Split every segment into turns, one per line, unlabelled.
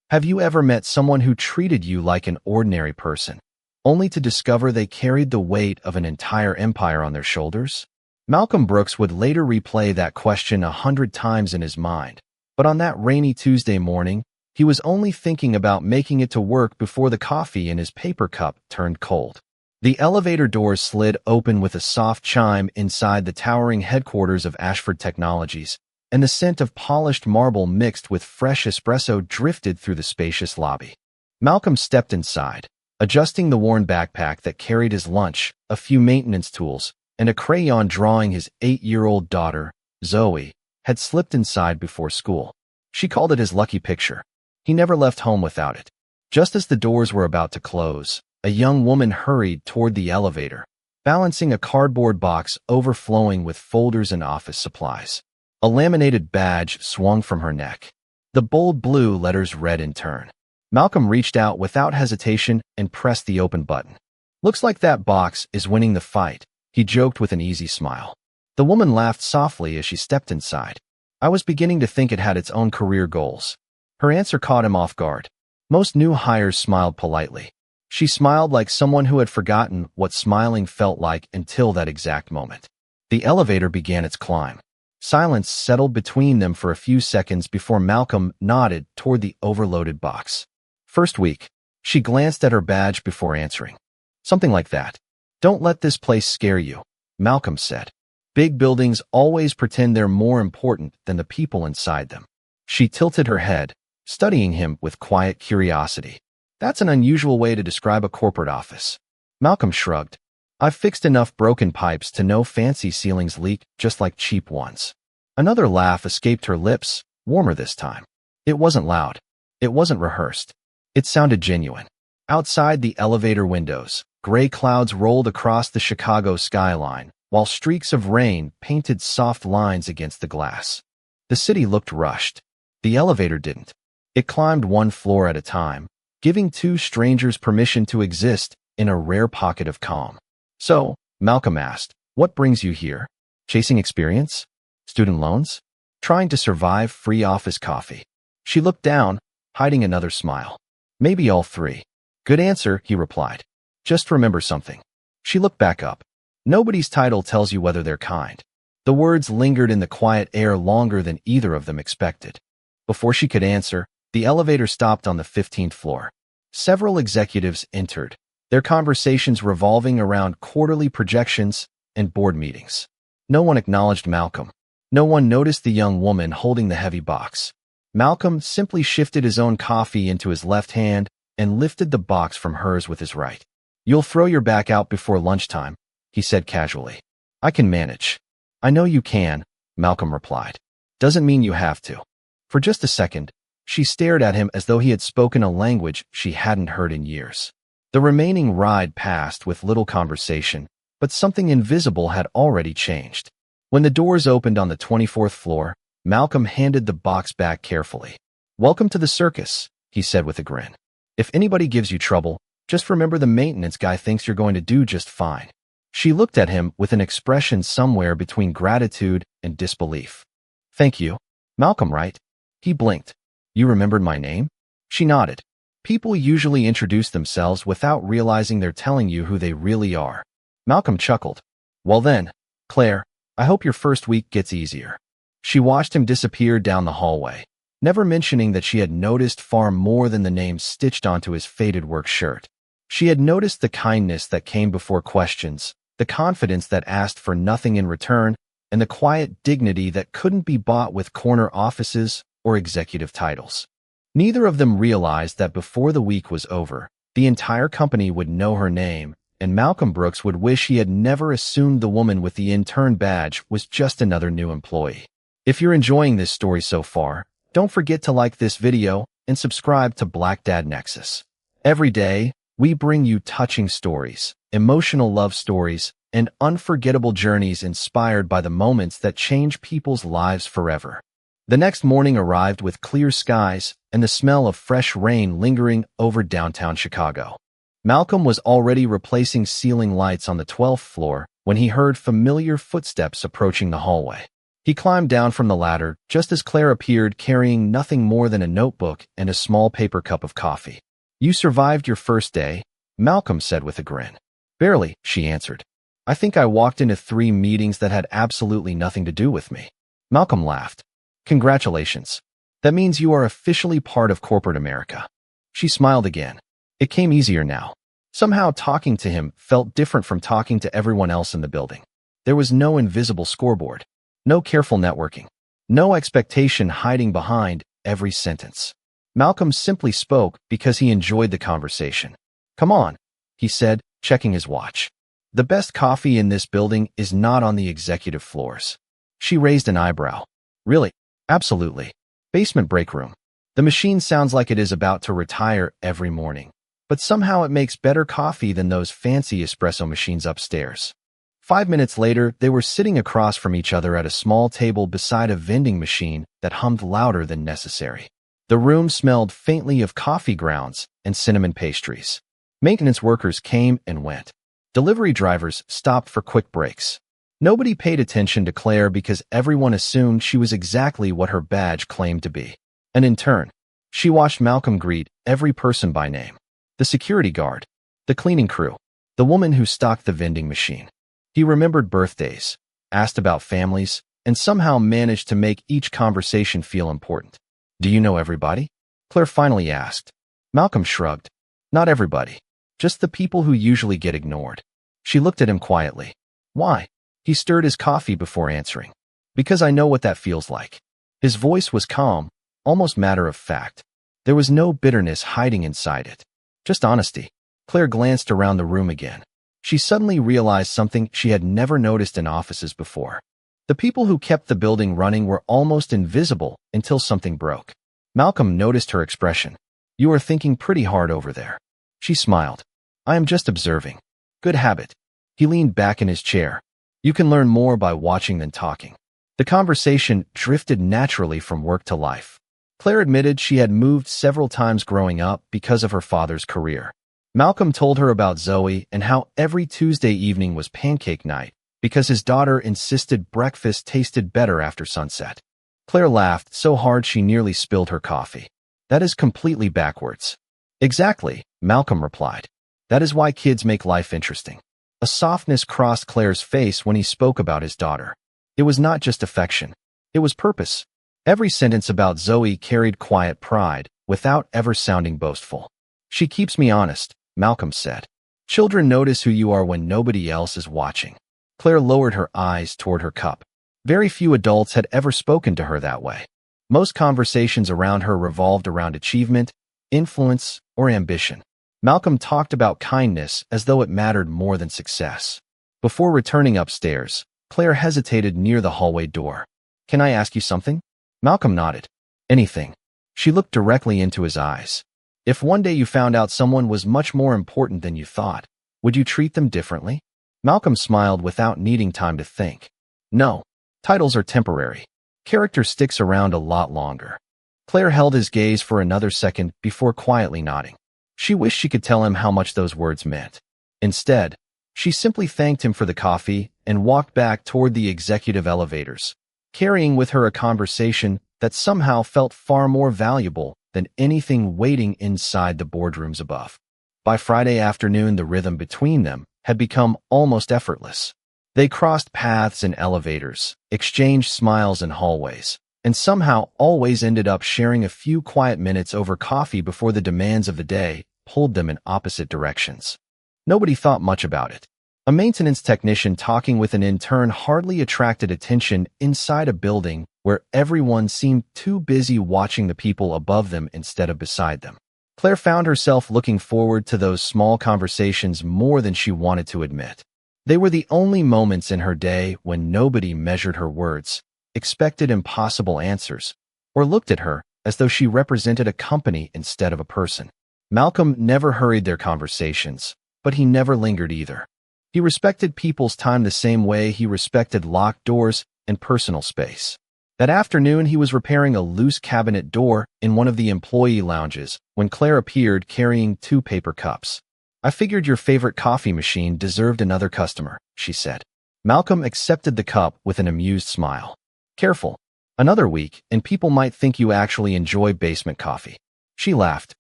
Have you ever met someone who treated you like an ordinary person, only to discover they carried the weight of an entire empire on their shoulders? Malcolm Brooks would later replay that question 100 times in his mind, but on that rainy Tuesday morning, he was only thinking about making it to work before the coffee in his paper cup turned cold. The elevator doors slid open with a soft chime inside the towering headquarters of Ashford Technologies, and the scent of polished marble mixed with fresh espresso drifted through the spacious lobby. Malcolm stepped inside, adjusting the worn backpack that carried his lunch, a few maintenance tools, and a crayon drawing his 8-year-old daughter, Zoe, had slipped inside before school. She called it his lucky picture. He never left home without it. Just as the doors were about to close, a young woman hurried toward the elevator, balancing a cardboard box overflowing with folders and office supplies. A laminated badge swung from her neck. The bold blue letters read Intern. Malcolm reached out without hesitation and pressed the open button. "Looks like that box is winning the fight," he joked with an easy smile. The woman laughed softly as she stepped inside. "I was beginning to think it had its own career goals." Her answer caught him off guard. Most new hires smiled politely. She smiled like someone who had forgotten what smiling felt like until that exact moment. The elevator began its climb. Silence settled between them for a few seconds before Malcolm nodded toward the overloaded box. "First week." She glanced at her badge before answering. "Something like that." "Don't let this place scare you," Malcolm said. "Big buildings always pretend they're more important than the people inside them." She tilted her head, studying him with quiet curiosity. "That's an unusual way to describe a corporate office." Malcolm shrugged. "I've fixed enough broken pipes to know fancy ceilings leak just like cheap ones." Another laugh escaped her lips, warmer this time. It wasn't loud. It wasn't rehearsed. It sounded genuine. Outside the elevator windows, gray clouds rolled across the Chicago skyline, while streaks of rain painted soft lines against the glass. The city looked rushed. The elevator didn't. It climbed one floor at a time, giving two strangers permission to exist in a rare pocket of calm. "So," Malcolm asked, "what brings you here? Chasing experience? Student loans? Trying to survive free office coffee?" She looked down, hiding another smile. "Maybe all three." "Good answer," he replied. "Just remember something." She looked back up. "Nobody's title tells you whether they're kind." The words lingered in the quiet air longer than either of them expected. Before she could answer, the elevator stopped on the 15th floor. Several executives entered, their conversations revolving around quarterly projections and board meetings. No one acknowledged Malcolm. No one noticed the young woman holding the heavy box. Malcolm simply shifted his own coffee into his left hand and lifted the box from hers with his right. "You'll throw your back out before lunchtime," he said casually. "I can manage." "I know you can," Malcolm replied. "Doesn't mean you have to." For just a second, she stared at him as though he had spoken a language she hadn't heard in years. The remaining ride passed with little conversation, but something invisible had already changed. When the doors opened on the 24th floor, Malcolm handed the box back carefully. "Welcome to the circus," he said with a grin. "If anybody gives you trouble, just remember the maintenance guy thinks you're going to do just fine." She looked at him with an expression somewhere between gratitude and disbelief. "Thank you. Malcolm, right?" He blinked. "You remembered my name?" She nodded. People usually introduce themselves without realizing they're telling you who they really are. Malcolm chuckled. "Well then, Claire, I hope your first week gets easier." She watched him disappear down the hallway, never mentioning that she had noticed far more than the name stitched onto his faded work shirt. She had noticed the kindness that came before questions, the confidence that asked for nothing in return, and the quiet dignity that couldn't be bought with corner offices or executive titles. Neither of them realized that before the week was over, the entire company would know her name, and Malcolm Brooks would wish he had never assumed the woman with the intern badge was just another new employee. If you're enjoying this story so far, don't forget to like this video and subscribe to Black Dad Nexus. Every day, we bring you touching stories, emotional love stories, and unforgettable journeys inspired by the moments that change people's lives forever. The next morning arrived with clear skies and the smell of fresh rain lingering over downtown Chicago. Malcolm was already replacing ceiling lights on the 12th floor when he heard familiar footsteps approaching the hallway. He climbed down from the ladder just as Claire appeared carrying nothing more than a notebook and a small paper cup of coffee. "You survived your first day?" Malcolm said with a grin. "Barely," she answered. "I think I walked into 3 meetings that had absolutely nothing to do with me." Malcolm laughed. "Congratulations. That means you are officially part of corporate America." She smiled again. It came easier now. Somehow talking to him felt different from talking to everyone else in the building. There was no invisible scoreboard, no careful networking, no expectation hiding behind every sentence. Malcolm simply spoke because he enjoyed the conversation. "Come on," he said, checking his watch. "The best coffee in this building is not on the executive floors." She raised an eyebrow. "Really?" "Absolutely. Basement break room. The machine sounds like it is about to retire every morning, but somehow it makes better coffee than those fancy espresso machines upstairs." 5 minutes later, they were sitting across from each other at a small table beside a vending machine that hummed louder than necessary. The room smelled faintly of coffee grounds and cinnamon pastries. Maintenance workers came and went. Delivery drivers stopped for quick breaks. Nobody paid attention to Claire because everyone assumed she was exactly what her badge claimed to be, an intern. She watched Malcolm greet every person by name. The security guard, the cleaning crew, the woman who stocked the vending machine. He remembered birthdays, asked about families, and somehow managed to make each conversation feel important. "Do you know everybody?" Claire finally asked. Malcolm shrugged. "Not everybody. Just the people who usually get ignored." She looked at him quietly. "Why?" He stirred his coffee before answering. "Because I know what that feels like." His voice was calm, almost matter of fact. There was no bitterness hiding inside it. Just honesty. Claire glanced around the room again. She suddenly realized something she had never noticed in offices before. The people who kept the building running were almost invisible until something broke. Malcolm noticed her expression. "You are thinking pretty hard over there." She smiled. "I am just observing." "Good habit." He leaned back in his chair. "You can learn more by watching than talking." The conversation drifted naturally from work to life. Claire admitted she had moved several times growing up because of her father's career. Malcolm told her about Zoe and how every Tuesday evening was pancake night because his daughter insisted breakfast tasted better after sunset. Claire laughed so hard she nearly spilled her coffee. "That is completely backwards." "Exactly," Malcolm replied. "That is why kids make life interesting." A softness crossed Claire's face when he spoke about his daughter. It was not just affection. It was purpose. Every sentence about Zoe carried quiet pride without ever sounding boastful. "She keeps me honest," Malcolm said. "Children notice who you are when nobody else is watching." Claire lowered her eyes toward her cup. Very few adults had ever spoken to her that way. Most conversations around her revolved around achievement, influence, or ambition. Malcolm talked about kindness as though it mattered more than success. Before returning upstairs, Claire hesitated near the hallway door. "Can I ask you something?" Malcolm nodded. "Anything." She looked directly into his eyes. "If one day you found out someone was much more important than you thought, would you treat them differently?" Malcolm smiled without needing time to think. "No. Titles are temporary. Character sticks around a lot longer." Claire held his gaze for another second before quietly nodding. She wished she could tell him how much those words meant. Instead, she simply thanked him for the coffee and walked back toward the executive elevators, carrying with her a conversation that somehow felt far more valuable than anything waiting inside the boardrooms above. By Friday afternoon, the rhythm between them had become almost effortless. They crossed paths in elevators, exchanged smiles in hallways, and somehow always ended up sharing a few quiet minutes over coffee before the demands of the day pulled them in opposite directions. Nobody thought much about it. A maintenance technician talking with an intern hardly attracted attention inside a building where everyone seemed too busy watching the people above them instead of beside them. Claire found herself looking forward to those small conversations more than she wanted to admit. They were the only moments in her day when nobody measured her words, expected impossible answers, or looked at her as though she represented a company instead of a person. Malcolm never hurried their conversations, but he never lingered either. He respected people's time the same way he respected locked doors and personal space. That afternoon, he was repairing a loose cabinet door in one of the employee lounges when Claire appeared carrying 2 paper cups. "I figured your favorite coffee machine deserved another customer," she said. Malcolm accepted the cup with an amused smile. Careful. Another week, and people might think you actually enjoy basement coffee. She laughed.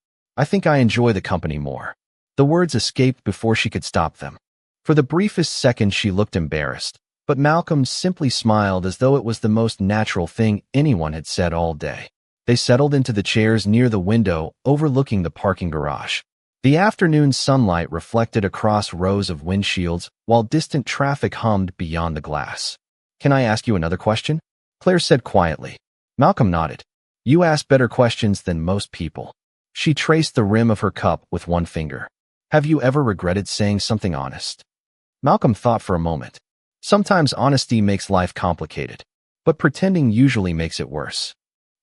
I think I enjoy the company more. The words escaped before she could stop them. For the briefest second, she looked embarrassed, but Malcolm simply smiled as though it was the most natural thing anyone had said all day. They settled into the chairs near the window overlooking the parking garage. The afternoon sunlight reflected across rows of windshields while distant traffic hummed beyond the glass. Can I ask you another question? Claire said quietly. Malcolm nodded. You ask better questions than most people. She traced the rim of her cup with one finger. Have you ever regretted saying something honest? Malcolm thought for a moment. Sometimes honesty makes life complicated, but pretending usually makes it worse.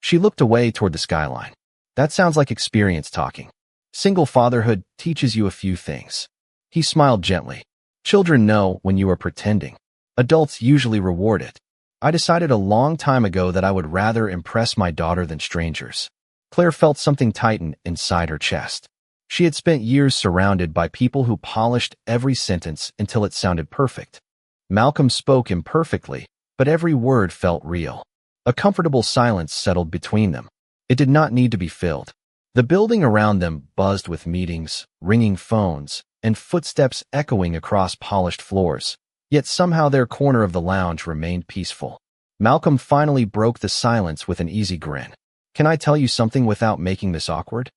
She looked away toward the skyline. That sounds like experience talking. Single fatherhood teaches you a few things. He smiled gently. Children know when you are pretending. Adults usually reward it. I decided a long time ago that I would rather impress my daughter than strangers. Claire felt something tighten inside her chest. She had spent years surrounded by people who polished every sentence until it sounded perfect. Malcolm spoke imperfectly, but every word felt real. A comfortable silence settled between them. It did not need to be filled. The building around them buzzed with meetings, ringing phones, and footsteps echoing across polished floors. Yet somehow their corner of the lounge remained peaceful. Malcolm finally broke the silence with an easy grin. Can I tell you something without making this awkward?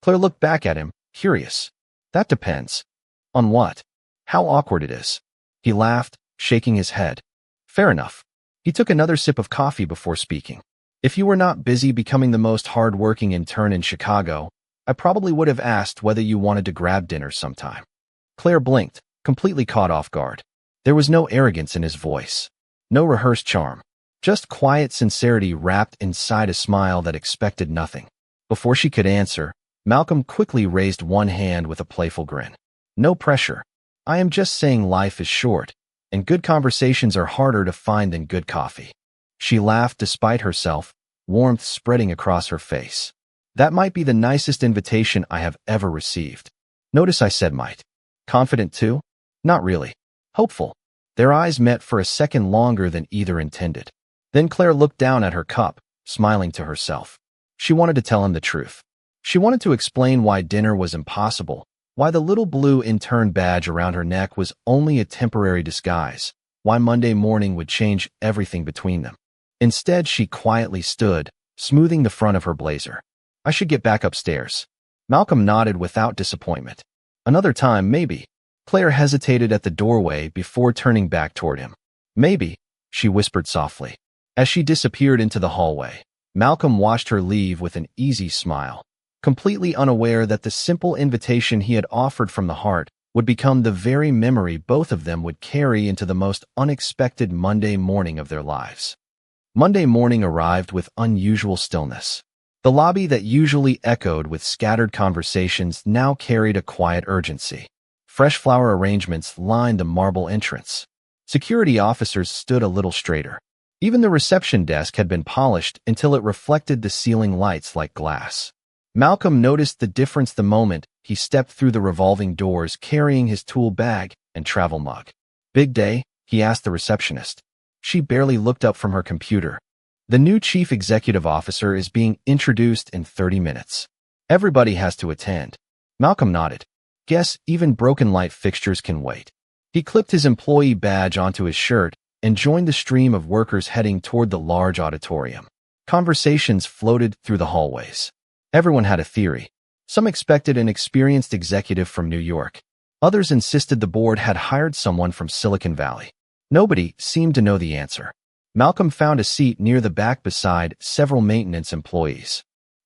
Claire looked back at him, curious. That depends. On what? How awkward it is. He laughed, shaking his head. Fair enough. He took another sip of coffee before speaking. If you were not busy becoming the most hard-working intern in Chicago, I probably would have asked whether you wanted to grab dinner sometime. Claire blinked, completely caught off guard. There was no arrogance in his voice. No rehearsed charm. Just quiet sincerity wrapped inside a smile that expected nothing. Before she could answer, Malcolm quickly raised one hand with a playful grin. No pressure. I am just saying life is short, and good conversations are harder to find than good coffee. She laughed despite herself, warmth spreading across her face. That might be the nicest invitation I have ever received. Notice I said might. Confident too? Not really. Hopeful. Their eyes met for a second longer than either intended. Then Claire looked down at her cup, smiling to herself. She wanted to tell him the truth. She wanted to explain why dinner was impossible, why the little blue intern badge around her neck was only a temporary disguise, why Monday morning would change everything between them. Instead, she quietly stood, smoothing the front of her blazer. I should get back upstairs. Malcolm nodded without disappointment. Another time, maybe. Claire hesitated at the doorway before turning back toward him. Maybe, she whispered softly. As she disappeared into the hallway, Malcolm watched her leave with an easy smile, completely unaware that the simple invitation he had offered from the heart would become the very memory both of them would carry into the most unexpected Monday morning of their lives. Monday morning arrived with unusual stillness. The lobby that usually echoed with scattered conversations now carried a quiet urgency. Fresh flower arrangements lined the marble entrance. Security officers stood a little straighter. Even the reception desk had been polished until it reflected the ceiling lights like glass. Malcolm noticed the difference the moment he stepped through the revolving doors carrying his tool bag and travel mug. Big day? He asked the receptionist. She barely looked up from her computer. The new chief executive officer is being introduced in 30 minutes. Everybody has to attend. Malcolm nodded. Guess even broken light fixtures can wait. He clipped his employee badge onto his shirt and joined the stream of workers heading toward the large auditorium. Conversations floated through the hallways. Everyone had a theory. Some expected an experienced executive from New York. Others insisted the board had hired someone from Silicon Valley. Nobody seemed to know the answer. Malcolm found a seat near the back beside several maintenance employees.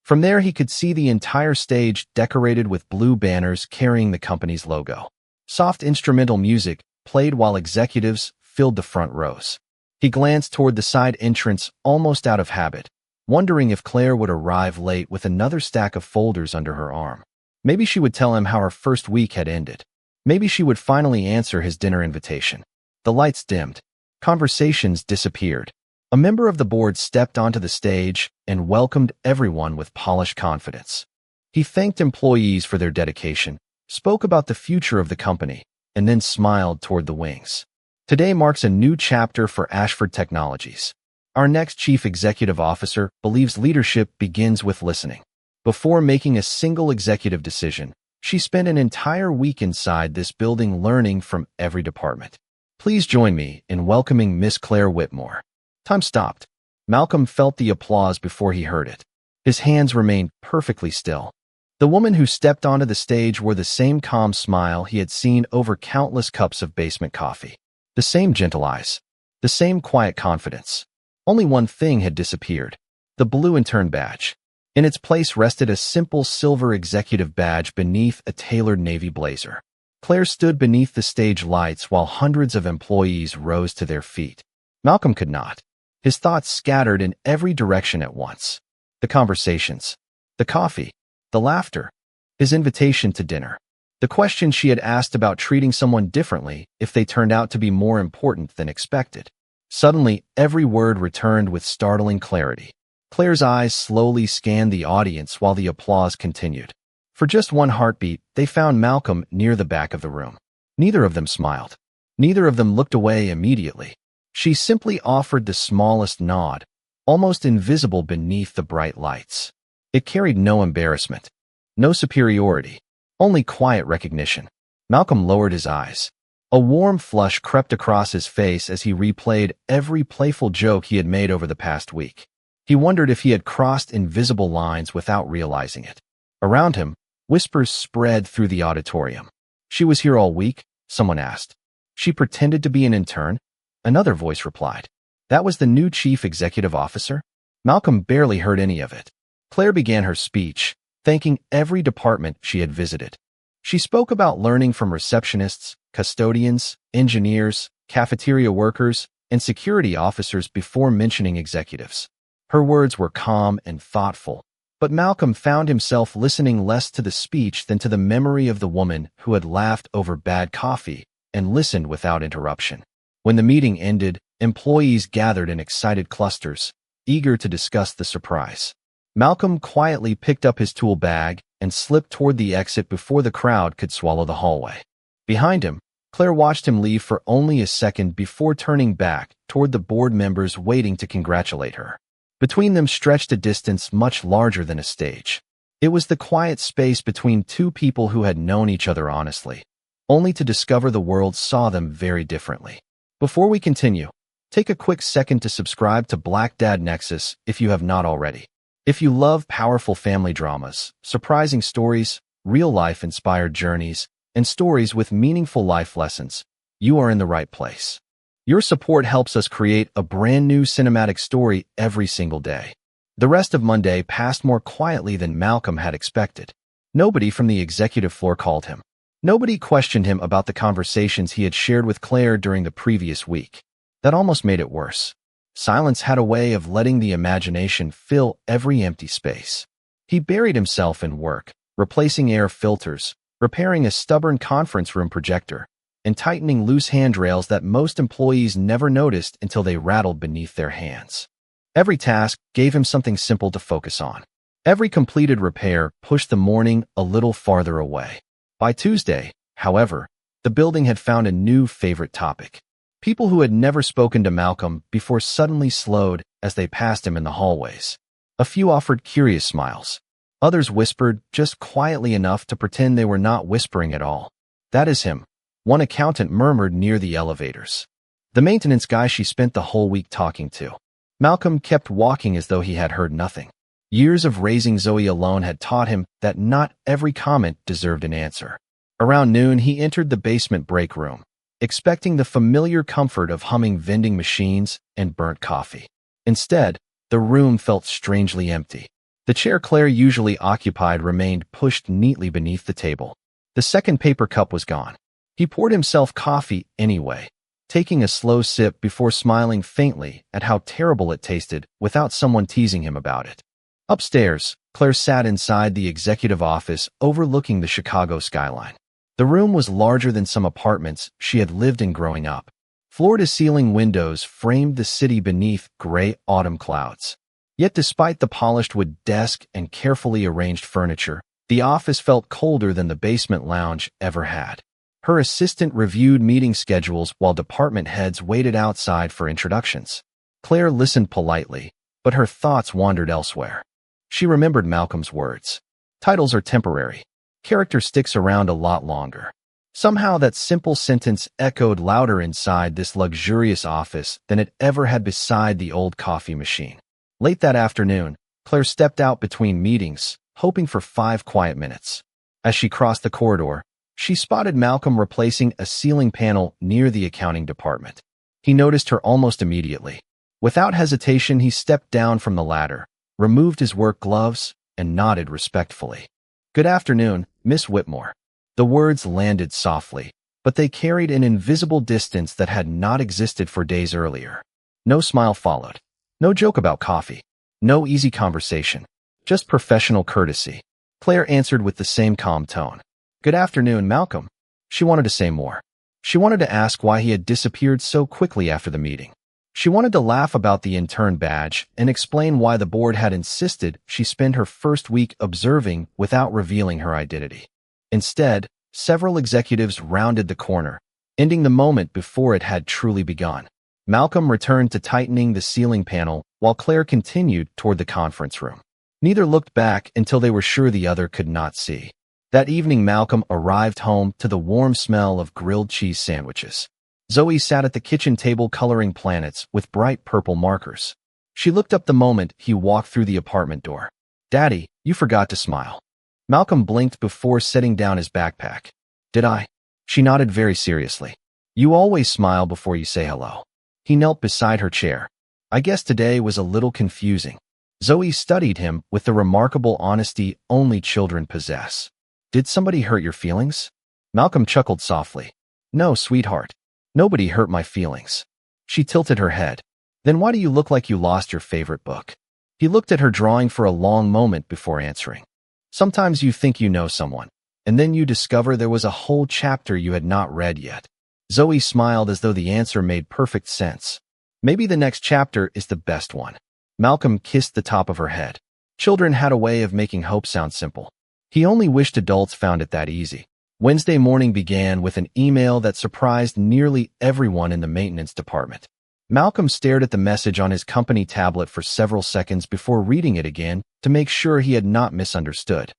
From there, he could see the entire stage decorated with blue banners carrying the company's logo. Soft instrumental music played while executives filled the front rows. He glanced toward the side entrance almost out of habit, wondering if Claire would arrive late with another stack of folders under her arm. Maybe she would tell him how her first week had ended. Maybe she would finally answer his dinner invitation. The lights dimmed. Conversations disappeared. A member of the board stepped onto the stage and welcomed everyone with polished confidence. He thanked employees for their dedication, spoke about the future of the company, and then smiled toward the wings. Today marks a new chapter for Ashford Technologies. Our next chief executive officer believes leadership begins with listening. Before making a single executive decision, she spent an entire week inside this building learning from every department. Please join me in welcoming Miss Claire Whitmore. Time stopped. Malcolm felt the applause before he heard it. His hands remained perfectly still. The woman who stepped onto the stage wore the same calm smile he had seen over countless cups of basement coffee. The same gentle eyes. The same quiet confidence. Only one thing had disappeared: the blue Intern badge. In its place rested a simple silver executive badge beneath a tailored navy blazer. Claire stood beneath the stage lights while hundreds of employees rose to their feet. Malcolm could not. His thoughts scattered in every direction at once. The conversations, the coffee, the laughter, his invitation to dinner, the question she had asked about treating someone differently if they turned out to be more important than expected. Suddenly, every word returned with startling clarity. Claire's eyes slowly scanned the audience while the applause continued. For just one heartbeat, they found Malcolm near the back of the room. Neither of them smiled. Neither of them looked away immediately. She simply offered the smallest nod, almost invisible beneath the bright lights. It carried no embarrassment, no superiority, only quiet recognition. Malcolm lowered his eyes. A warm flush crept across his face as he replayed every playful joke he had made over the past week. He wondered if he had crossed invisible lines without realizing it. Around him, whispers spread through the auditorium. "She was here all week?" someone asked. "She pretended to be an intern?" Another voice replied. That was the new chief executive officer? Malcolm barely heard any of it. Claire began her speech, thanking every department she had visited. She spoke about learning from receptionists, custodians, engineers, cafeteria workers, and security officers before mentioning executives. Her words were calm and thoughtful, but Malcolm found himself listening less to the speech than to the memory of the woman who had laughed over bad coffee and listened without interruption. When the meeting ended, employees gathered in excited clusters, eager to discuss the surprise. Malcolm quietly picked up his tool bag and slipped toward the exit before the crowd could swallow the hallway. Behind him, Claire watched him leave for only a second before turning back toward the board members waiting to congratulate her. Between them stretched a distance much larger than a stage. It was the quiet space between two people who had known each other honestly, only to discover the world saw them very differently. Before we continue, take a quick second to subscribe to Black Dad Nexus if you have not already. If you love powerful family dramas, surprising stories, real-life inspired journeys, and stories with meaningful life lessons, you are in the right place. Your support helps us create a brand new cinematic story every single day. The rest of Monday passed more quietly than Malcolm had expected. Nobody from the executive floor called him. Nobody questioned him about the conversations he had shared with Claire during the previous week. That almost made it worse. Silence had a way of letting the imagination fill every empty space. He buried himself in work, replacing air filters, repairing a stubborn conference room projector, and tightening loose handrails that most employees never noticed until they rattled beneath their hands. Every task gave him something simple to focus on. Every completed repair pushed the morning a little farther away. By Tuesday, however, the building had found a new favorite topic. People who had never spoken to Malcolm before suddenly slowed as they passed him in the hallways. A few offered curious smiles. Others whispered just quietly enough to pretend they were not whispering at all. "That is him," one accountant murmured near the elevators. "The maintenance guy she spent the whole week talking to." Malcolm kept walking as though he had heard nothing. Years of raising Zoe alone had taught him that not every comment deserved an answer. Around noon, he entered the basement break room, expecting the familiar comfort of humming vending machines and burnt coffee. Instead, the room felt strangely empty. The chair Claire usually occupied remained pushed neatly beneath the table. The second paper cup was gone. He poured himself coffee anyway, taking a slow sip before smiling faintly at how terrible it tasted without someone teasing him about it. Upstairs, Claire sat inside the executive office overlooking the Chicago skyline. The room was larger than some apartments she had lived in growing up. Floor-to-ceiling windows framed the city beneath gray autumn clouds. Yet despite the polished wood desk and carefully arranged furniture, the office felt colder than the basement lounge ever had. Her assistant reviewed meeting schedules while department heads waited outside for introductions. Claire listened politely, but her thoughts wandered elsewhere. She remembered Malcolm's words. Titles are temporary. Character sticks around a lot longer. Somehow that simple sentence echoed louder inside this luxurious office than it ever had beside the old coffee machine. Late that afternoon, Claire stepped out between meetings, hoping for 5 quiet minutes. As she crossed the corridor, she spotted Malcolm replacing a ceiling panel near the accounting department. He noticed her almost immediately. Without hesitation, he stepped down from the ladder, removed his work gloves, and nodded respectfully. "Good afternoon, Miss Whitmore." The words landed softly, but they carried an invisible distance that had not existed for days earlier. No smile followed. No joke about coffee. No easy conversation. Just professional courtesy. Claire answered with the same calm tone. "Good afternoon, Malcolm." She wanted to say more. She wanted to ask why he had disappeared so quickly after the meeting. She wanted to laugh about the intern badge and explain why the board had insisted she spend her first week observing without revealing her identity. Instead, several executives rounded the corner, ending the moment before it had truly begun. Malcolm returned to tightening the ceiling panel while Claire continued toward the conference room. Neither looked back until they were sure the other could not see. That evening, Malcolm arrived home to the warm smell of grilled cheese sandwiches. Zoe sat at the kitchen table coloring planets with bright purple markers. She looked up the moment he walked through the apartment door. "Daddy, you forgot to smile." Malcolm blinked before setting down his backpack. "Did I?" She nodded very seriously. "You always smile before you say hello." He knelt beside her chair. "I guess today was a little confusing." Zoe studied him with the remarkable honesty only children possess. "Did somebody hurt your feelings?" Malcolm chuckled softly. "No, sweetheart. Nobody hurt my feelings." She tilted her head. "Then why do you look like you lost your favorite book?" He looked at her drawing for a long moment before answering. "Sometimes you think you know someone, and then you discover there was a whole chapter you had not read yet." Zoe smiled as though the answer made perfect sense. "Maybe the next chapter is the best one." Malcolm kissed the top of her head. Children had a way of making hope sound simple. He only wished adults found it that easy. Wednesday morning began with an email that surprised nearly everyone in the maintenance department. Malcolm stared at the message on his company tablet for several seconds before reading it again to make sure he had not misunderstood.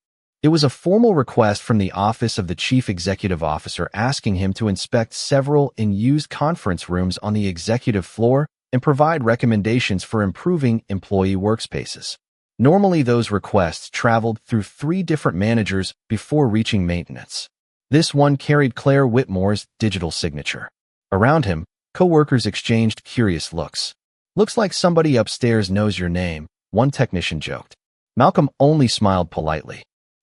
It was a formal request from the Office of the Chief Executive Officer asking him to inspect several unused conference rooms on the executive floor and provide recommendations for improving employee workspaces. Normally, those requests traveled through 3 different managers before reaching maintenance. This one carried Claire Whitmore's digital signature. Around him, coworkers exchanged curious looks. "Looks like somebody upstairs knows your name," one technician joked. Malcolm only smiled politely.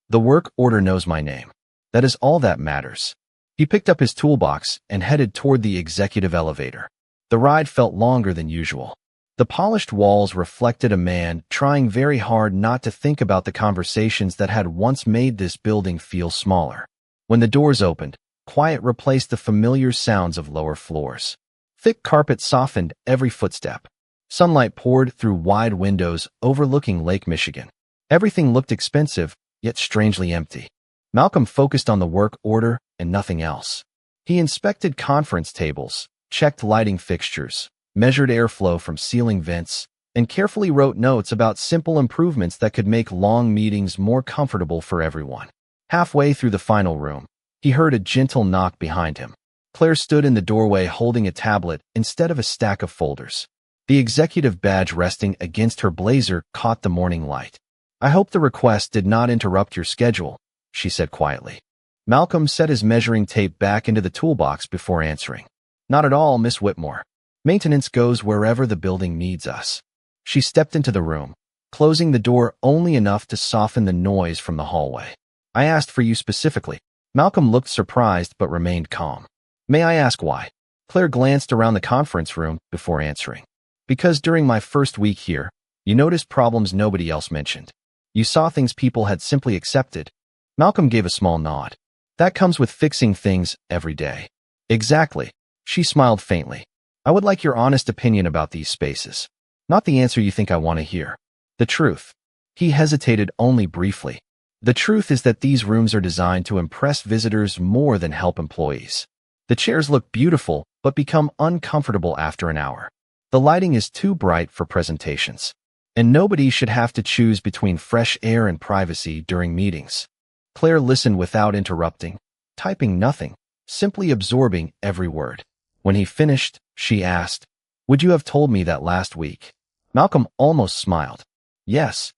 "The work order knows my name. That is all that matters." He picked up his toolbox and headed toward the executive elevator. The ride felt longer than usual. The polished walls reflected a man trying very hard not to think about the conversations that had once made this building feel smaller. When the doors opened, quiet replaced the familiar sounds of lower floors. Thick carpet softened every footstep. Sunlight poured through wide windows overlooking Lake Michigan. Everything looked expensive, yet strangely empty. Malcolm focused on the work order and nothing else. He inspected conference tables, checked lighting fixtures, measured airflow from ceiling vents, and carefully wrote notes about simple improvements that could make long meetings more comfortable for everyone. Halfway through the final room, he heard a gentle knock behind him. Claire stood in the doorway holding a tablet instead of a stack of folders. The executive badge resting against her blazer caught the morning light. "I hope the request did not interrupt your schedule," she said quietly. Malcolm set his measuring tape back into the toolbox before answering. "Not at all, Miss Whitmore. Maintenance goes wherever the building needs us." She stepped into the room, closing the door only enough to soften the noise from the hallway. "I asked for you specifically." Malcolm looked surprised but remained calm. "May I ask why?" Claire glanced around the conference room before answering. "Because during my first week here, you noticed problems nobody else mentioned. You saw things people had simply accepted." Malcolm gave a small nod. "That comes with fixing things every day." "Exactly." She smiled faintly. "I would like your honest opinion about these spaces. Not the answer you think I want to hear. The truth." He hesitated only briefly. "The truth is that these rooms are designed to impress visitors more than help employees. The chairs look beautiful, but become uncomfortable after an hour. The lighting is too bright for presentations, and nobody should have to choose between fresh air and privacy during meetings. Claire listened without interrupting, typing nothing, simply absorbing every word. When he finished, she asked, "Would you have told me that last week?" Malcolm almost smiled. "Yes,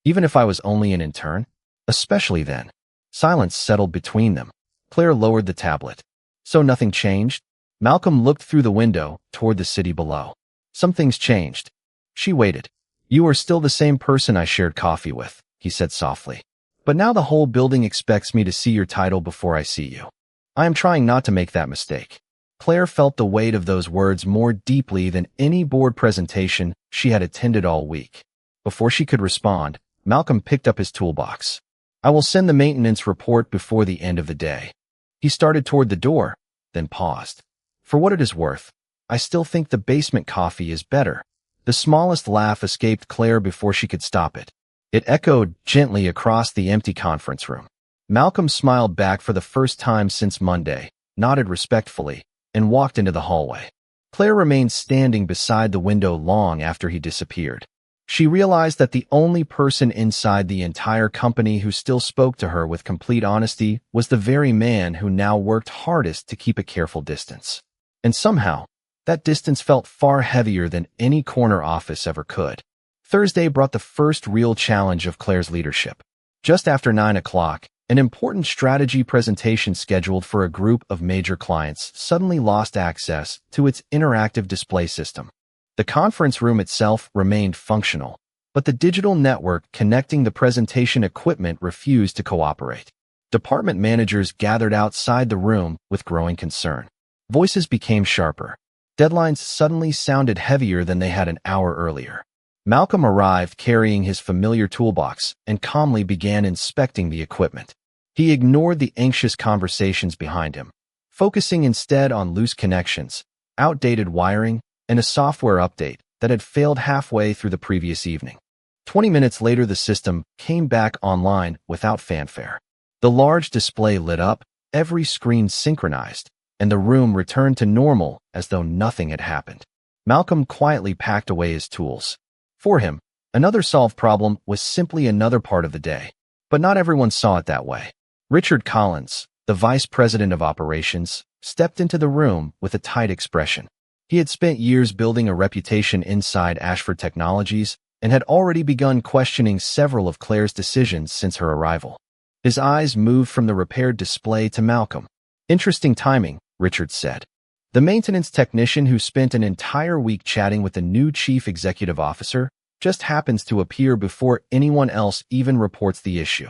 even if I was only an intern, especially then." Silence settled between them. Claire lowered the tablet. "So nothing changed?" Malcolm looked through the window toward the city below. "Some things changed." She waited. "You are still the same person I shared coffee with," he said softly. "But now the whole building expects me to see your title before I see you. I am trying not to make that mistake." Claire felt the weight of those words more deeply than any board presentation she had attended all week. Before she could respond, Malcolm picked up his toolbox. "I will send the maintenance report before the end of the day." He started toward the door, then paused. "For what it is worth, I still think the basement coffee is better." The smallest laugh escaped Claire before she could stop it. It echoed gently across the empty conference room. Malcolm smiled back for the first time since Monday, nodded respectfully, and walked into the hallway. Claire remained standing beside the window long after he disappeared. She realized that the only person inside the entire company who still spoke to her with complete honesty was the very man who now worked hardest to keep a careful distance. And somehow, that distance felt far heavier than any corner office ever could. Thursday brought the first real challenge of Claire's leadership. Just after 9 o'clock, an important strategy presentation scheduled for a group of major clients suddenly lost access to its interactive display system. The conference room itself remained functional, but the digital network connecting the presentation equipment refused to cooperate. Department managers gathered outside the room with growing concern. Voices became sharper. Deadlines suddenly sounded heavier than they had an hour earlier. Malcolm arrived carrying his familiar toolbox and calmly began inspecting the equipment. He ignored the anxious conversations behind him, focusing instead on loose connections, outdated wiring, and a software update that had failed halfway through the previous evening. 20 minutes later, the system came back online without fanfare. The large display lit up, every screen synchronized, and the room returned to normal as though nothing had happened. Malcolm quietly packed away his tools. For him, another solved problem was simply another part of the day. But not everyone saw it that way. Richard Collins, the vice president of operations, stepped into the room with a tight expression. He had spent years building a reputation inside Ashford Technologies and had already begun questioning several of Claire's decisions since her arrival. His eyes moved from the repaired display to Malcolm. "Interesting timing," Richard said. "The maintenance technician who spent an entire week chatting with the new chief executive officer just happens to appear before anyone else even reports the issue."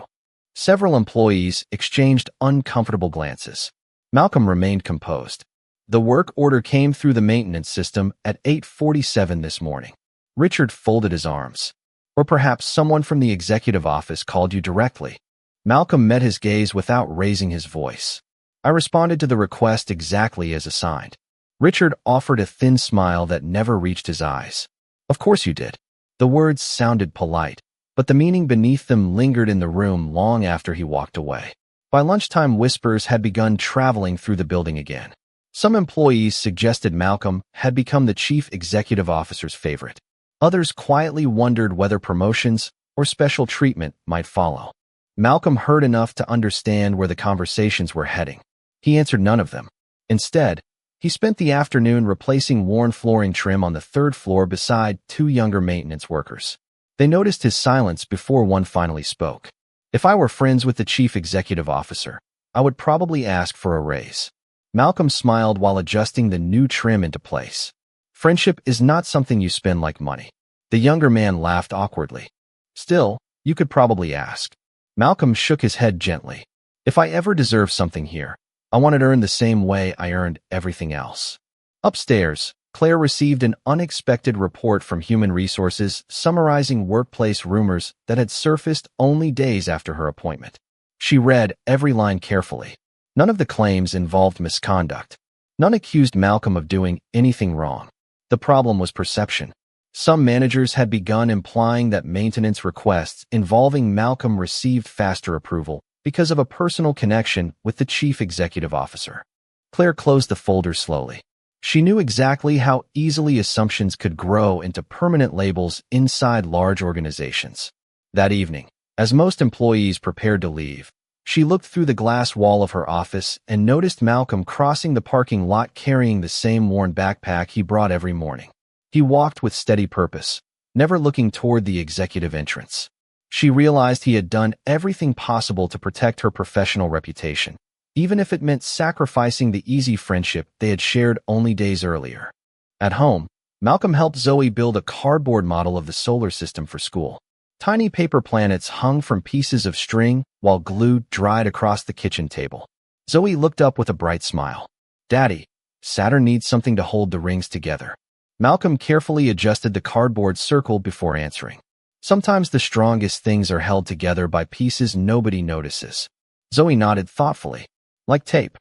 Several employees exchanged uncomfortable glances. Malcolm remained composed. "The work order came through the maintenance system at 8:47 this morning." Richard folded his arms. "Or perhaps someone from the executive office called you directly." Malcolm met his gaze without raising his voice. "I responded to the request exactly as assigned." Richard offered a thin smile that never reached his eyes. "Of course you did." The words sounded polite, but the meaning beneath them lingered in the room long after he walked away. By lunchtime, whispers had begun traveling through the building again. Some employees suggested Malcolm had become the chief executive officer's favorite. Others quietly wondered whether promotions or special treatment might follow. Malcolm heard enough to understand where the conversations were heading. He answered none of them. Instead, he spent the afternoon replacing worn flooring trim on the third floor beside two younger maintenance workers. They noticed his silence before one finally spoke. "If I were friends with the chief executive officer, I would probably ask for a raise." Malcolm smiled while adjusting the new trim into place. "Friendship is not something you spend like money." The younger man laughed awkwardly. "Still, you could probably ask." Malcolm shook his head gently. "If I ever deserve something here, I want it earned the same way I earned everything else." Upstairs, Claire received an unexpected report from Human Resources summarizing workplace rumors that had surfaced only days after her appointment. She read every line carefully. None of the claims involved misconduct. None accused Malcolm of doing anything wrong. The problem was perception. Some managers had begun implying that maintenance requests involving Malcolm received faster approval because of a personal connection with the chief executive officer. Claire closed the folder slowly. She knew exactly how easily assumptions could grow into permanent labels inside large organizations. That evening, as most employees prepared to leave, she looked through the glass wall of her office and noticed Malcolm crossing the parking lot carrying the same worn backpack he brought every morning. He walked with steady purpose, never looking toward the executive entrance. She realized he had done everything possible to protect her professional reputation, even if it meant sacrificing the easy friendship they had shared only days earlier. At home, Malcolm helped Zoe build a cardboard model of the solar system for school. Tiny paper planets hung from pieces of string while glue dried across the kitchen table. Zoe looked up with a bright smile. "Daddy, Saturn needs something to hold the rings together." Malcolm carefully adjusted the cardboard circle before answering. "Sometimes the strongest things are held together by pieces nobody notices." Zoe nodded thoughtfully. "Like tape."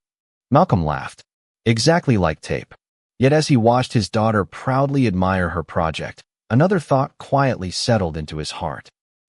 Malcolm laughed. "Exactly like tape." Yet as he watched his daughter proudly admire her project, another thought quietly settled into his heart.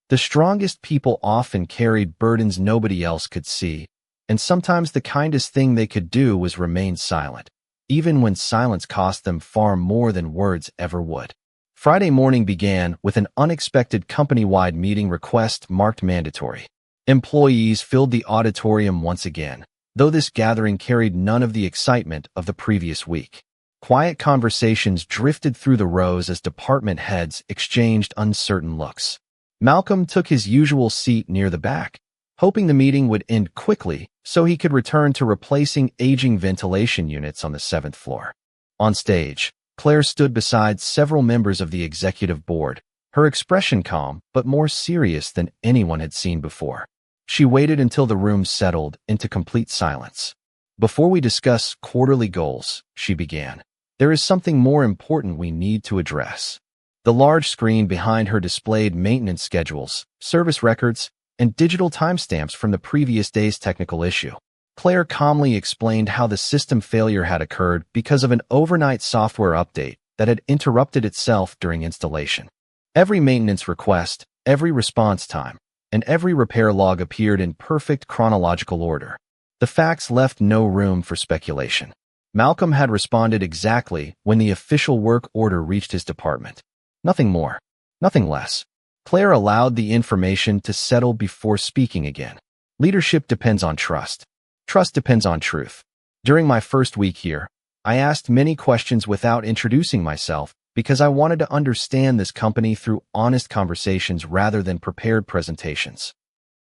The strongest people often carried burdens nobody else could see, and sometimes the kindest thing they could do was remain silent, even when silence cost them far more than words ever would. Friday morning began with an unexpected company-wide meeting request marked mandatory. Employees filled the auditorium once again, though this gathering carried none of the excitement of the previous week. Quiet conversations drifted through the rows as department heads exchanged uncertain looks. Malcolm took his usual seat near the back, hoping the meeting would end quickly so he could return to replacing aging ventilation units on the 7th floor. On stage, Claire stood beside several members of the executive board, her expression calm but more serious than anyone had seen before. She waited until the room settled into complete silence. "Before we discuss quarterly goals," she began, "there is something more important we need to address." The large screen behind her displayed maintenance schedules, service records, and digital timestamps from the previous day's technical issue. Claire calmly explained how the system failure had occurred because of an overnight software update that had interrupted itself during installation. Every maintenance request, every response time, and every repair log appeared in perfect chronological order. The facts left no room for speculation. Malcolm had responded exactly when the official work order reached his department. Nothing more, nothing less. Claire allowed the information to settle before speaking again. Leadership depends on trust. Trust depends on truth. During my first week here, I asked many questions without introducing myself because I wanted to understand this company through honest conversations rather than prepared presentations.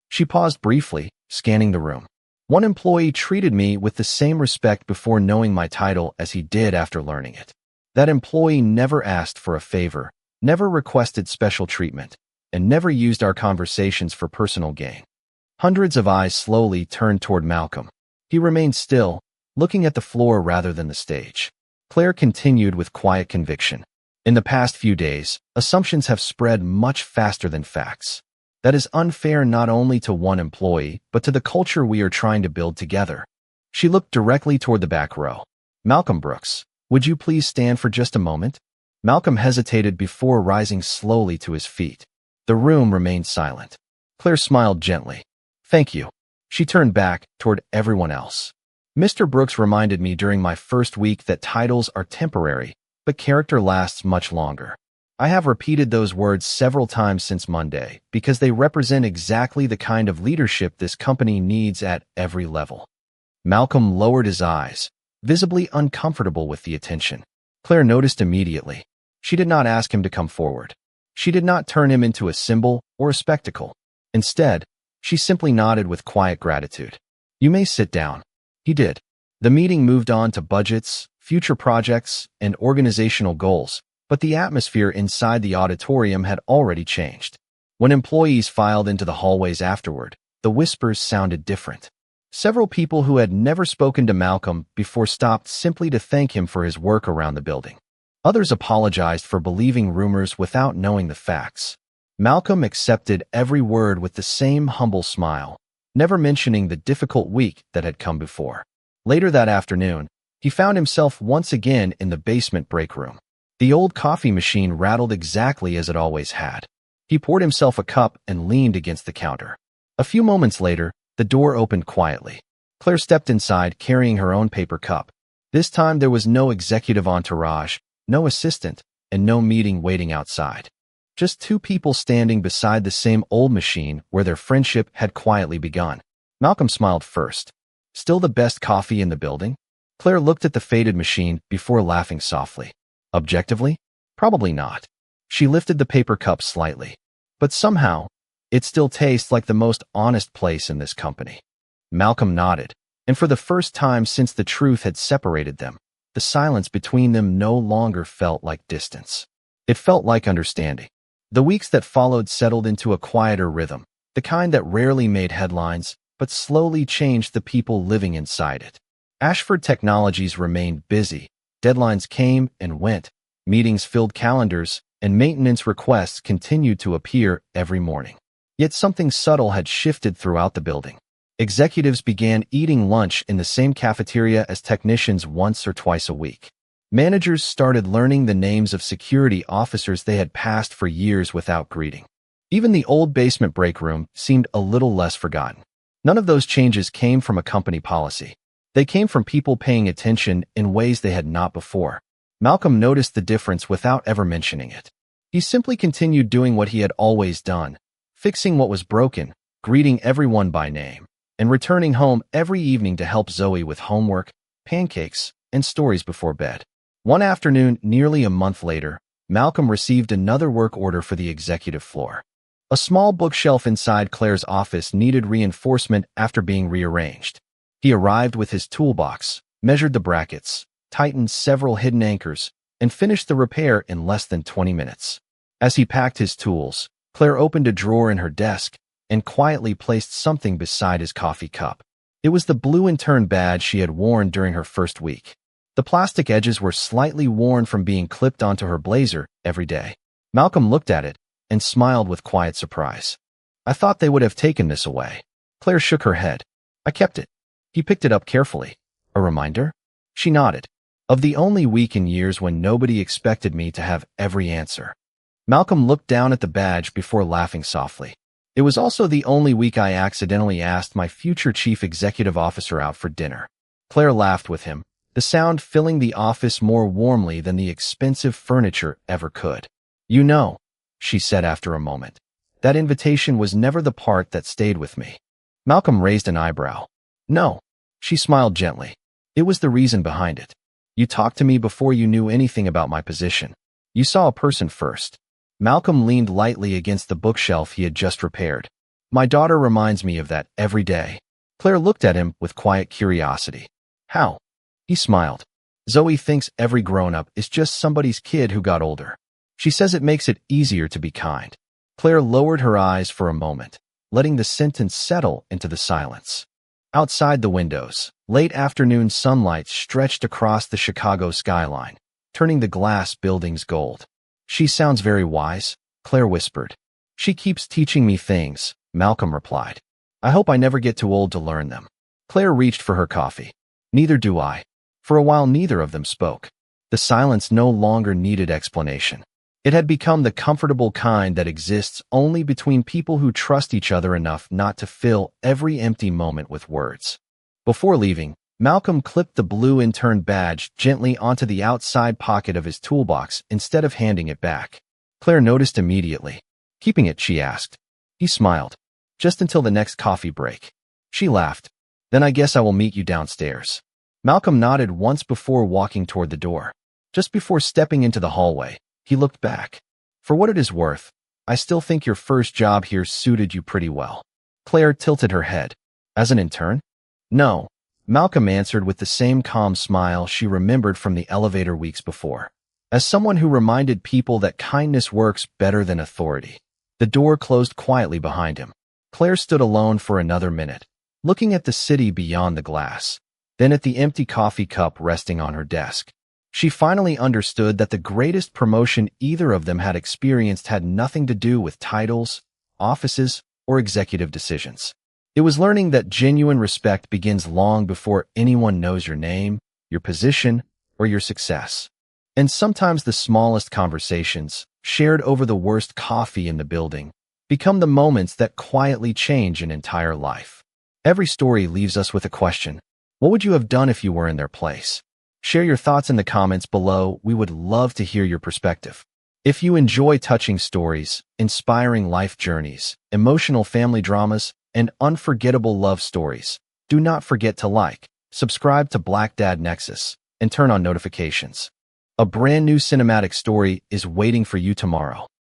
She paused briefly, scanning the room. One employee treated me with the same respect before knowing my title as he did after learning it. That employee never asked for a favor, never requested special treatment, and never used our conversations for personal gain. Hundreds of eyes slowly turned toward Malcolm. He remained still, looking at the floor rather than the stage. Claire continued with quiet conviction. "In the past few days, assumptions have spread much faster than facts. That is unfair not only to one employee, but to the culture we are trying to build together." She looked directly toward the back row. "Malcolm Brooks, would you please stand for just a moment?" Malcolm hesitated before rising slowly to his feet. The room remained silent. Claire smiled gently. "Thank you." She turned back toward everyone else. "Mr. Brooks reminded me during my first week that titles are temporary, but character lasts much longer. I have repeated those words several times since Monday because they represent exactly the kind of leadership this company needs at every level." Malcolm lowered his eyes, visibly uncomfortable with the attention. Claire noticed immediately. She did not ask him to come forward. She did not turn him into a symbol or a spectacle. Instead, she simply nodded with quiet gratitude. "You may sit down." He did. The meeting moved on to budgets, future projects, and organizational goals, but the atmosphere inside the auditorium had already changed. When employees filed into the hallways afterward, the whispers sounded different. Several people who had never spoken to Malcolm before stopped simply to thank him for his work around the building. Others apologized for believing rumors without knowing the facts. Malcolm accepted every word with the same humble smile, never mentioning the difficult week that had come before. Later that afternoon, he found himself once again in the basement break room. The old coffee machine rattled exactly as it always had. He poured himself a cup and leaned against the counter. A few moments later, the door opened quietly. Claire stepped inside carrying her own paper cup. This time there was no executive entourage, no assistant, and no meeting waiting outside. Just two people standing beside the same old machine where their friendship had quietly begun. Malcolm smiled first. Still the best coffee in the building? Claire looked at the faded machine before laughing softly. Objectively? Probably not. She lifted the paper cup slightly. But somehow, it still tastes like the most honest place in this company. Malcolm nodded, and for the first time since the truth had separated them, the silence between them no longer felt like distance. It felt like understanding. The weeks that followed settled into a quieter rhythm, the kind that rarely made headlines, but slowly changed the people living inside it. Ashford Technologies remained busy. Deadlines came and went, meetings filled calendars, and maintenance requests continued to appear every morning. Yet something subtle had shifted throughout the building. Executives began eating lunch in the same cafeteria as technicians once or twice a week. Managers started learning the names of security officers they had passed for years without greeting. Even the old basement break room seemed a little less forgotten. None of those changes came from a company policy. They came from people paying attention in ways they had not before. Malcolm noticed the difference without ever mentioning it. He simply continued doing what he had always done, fixing what was broken, greeting everyone by name, and returning home every evening to help Zoe with homework, pancakes, and stories before bed. One afternoon, nearly a month later, Malcolm received another work order for the executive floor. A small bookshelf inside Claire's office needed reinforcement after being rearranged. He arrived with his toolbox, measured the brackets, tightened several hidden anchors, and finished the repair in less than 20 minutes. As he packed his tools, Claire opened a drawer in her desk and quietly placed something beside his coffee cup. It was the blue Intern badge she had worn during her first week. The plastic edges were slightly worn from being clipped onto her blazer every day. Malcolm looked at it and smiled with quiet surprise. "I thought they would have taken this away." Claire shook her head. "I kept it." He picked it up carefully. "A reminder?" She nodded. "Of the only week in years when nobody expected me to have every answer." Malcolm looked down at the badge before laughing softly. "It was also the only week I accidentally asked my future chief executive officer out for dinner." Claire laughed with him, the sound filling the office more warmly than the expensive furniture ever could. "You know," she said after a moment, "that invitation was never the part that stayed with me." Malcolm raised an eyebrow. "No." She smiled gently. "It was the reason behind it. You talked to me before you knew anything about my position. You saw a person first." Malcolm leaned lightly against the bookshelf he had just repaired. "My daughter reminds me of that every day." Claire looked at him with quiet curiosity. "How?" He smiled. "Zoe thinks every grown-up is just somebody's kid who got older. She says it makes it easier to be kind." Claire lowered her eyes for a moment, letting the sentence settle into the silence. Outside the windows, late afternoon sunlight stretched across the Chicago skyline, turning the glass buildings gold. "She sounds very wise," Claire whispered. "She keeps teaching me things," Malcolm replied. "I hope I never get too old to learn them." Claire reached for her coffee. "Neither do I." For a while neither of them spoke. The silence no longer needed explanation. It had become the comfortable kind that exists only between people who trust each other enough not to fill every empty moment with words. Before leaving, Malcolm clipped the blue Intern badge gently onto the outside pocket of his toolbox instead of handing it back. Claire noticed immediately. "Keeping it?" she asked. He smiled. "Just until the next coffee break." She laughed. "Then I guess I will meet you downstairs." Malcolm nodded once before walking toward the door. Just before stepping into the hallway, he looked back. "For what it is worth, I still think your first job here suited you pretty well." Claire tilted her head. "As an intern?" "No," Malcolm answered with the same calm smile she remembered from the elevator weeks before. "As someone who reminded people that kindness works better than authority." The door closed quietly behind him. Claire stood alone for another minute, looking at the city beyond the glass, then at the empty coffee cup resting on her desk. She finally understood that the greatest promotion either of them had experienced had nothing to do with titles, offices, or executive decisions. It was learning that genuine respect begins long before anyone knows your name, your position, or your success. And sometimes the smallest conversations, shared over the worst coffee in the building, become the moments that quietly change an entire life. Every story leaves us with a question. What would you have done if you were in their place? Share your thoughts in the comments below. We would love to hear your perspective. If you enjoy touching stories, inspiring life journeys, emotional family dramas, and unforgettable love stories, do not forget to like, subscribe to Black Dad Nexus, and turn on notifications. A brand new cinematic story is waiting for you tomorrow.